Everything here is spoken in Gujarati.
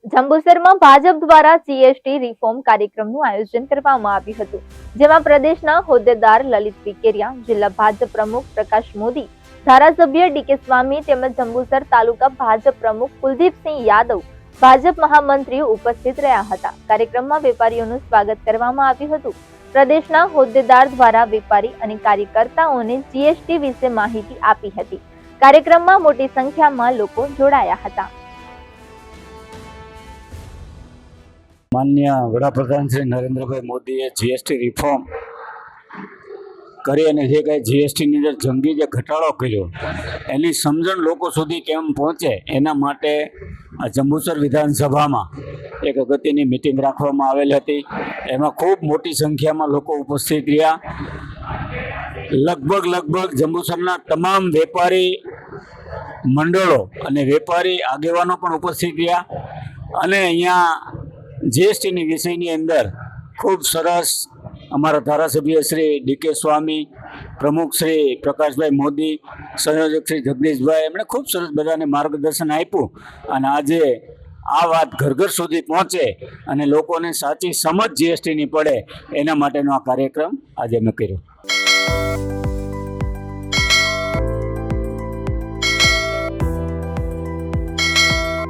જંબુસરમાં ભાજપ દ્વારા જીએસટી રિફોર્મ કાર્યક્રમનું આયોજન કરવામાં આવ્યું હતું, જેમાં પ્રદેશના હોદ્દેદાર લલિત વિકેરિયા, જિલ્લા ભાજપ પ્રમુખ પ્રકાશ મોદી, ધારાસભ્ય ડીકે સ્વામી તેમજ જંબુસર તાલુકા ભાજપ પ્રમુખ કુલદીપસિંહ યાદવ, ભાજપ મહામંત્રીઓ ઉપસ્થિત રહ્યા હતા। કાર્યક્રમમાં વેપારીઓનું સ્વાગત કરવામાં આવ્યું હતું। પ્રદેશના હોદ્દેદાર દ્વારા વેપારી અને કાર્યકર્તાઓને જીએસટી વિશે માહિતી આપી હતી। કાર્યક્રમમાં મોટી સંખ્યામાં લોકો જોડાયા હતા। માનનીય વડાપ્રધાન શ્રી નરેન્દ્રભાઈ મોદીએ જીએસટી રિફોર્મ કરી અને જે કંઈ જીએસટીની અંદર જંગી જે ઘટાડો કર્યો એની સમજણ લોકો સુધી કેમ પહોંચે એના માટે આ જંબુસર વિધાનસભામાં એક અગત્યની મિટિંગ રાખવામાં આવેલ હતી। એમાં ખૂબ મોટી સંખ્યામાં લોકો ઉપસ્થિત રહ્યા। લગભગ જંબુસરના તમામ વેપારી મંડળો અને વેપારી આગેવાનો પણ ઉપસ્થિત રહ્યા અને અહીંયા જીએસટીની વિષયની અંદર ખૂબ સરસ અમારા ધારાસભ્ય શ્રી ડીકે સ્વામી, પ્રમુખ શ્રી પ્રકાશભાઈ મોદી, સંયોજક શ્રી જગદીશભાઈ, એમણે ખૂબ સરસ બધાને માર્ગદર્શન આપ્યું અને આજે આ વાત ઘર ઘર સુધી પહોંચે અને લોકોને સાચી સમજ જીએસટીની પડે એના માટેનો આ કાર્યક્રમ આજે અમે કર્યો।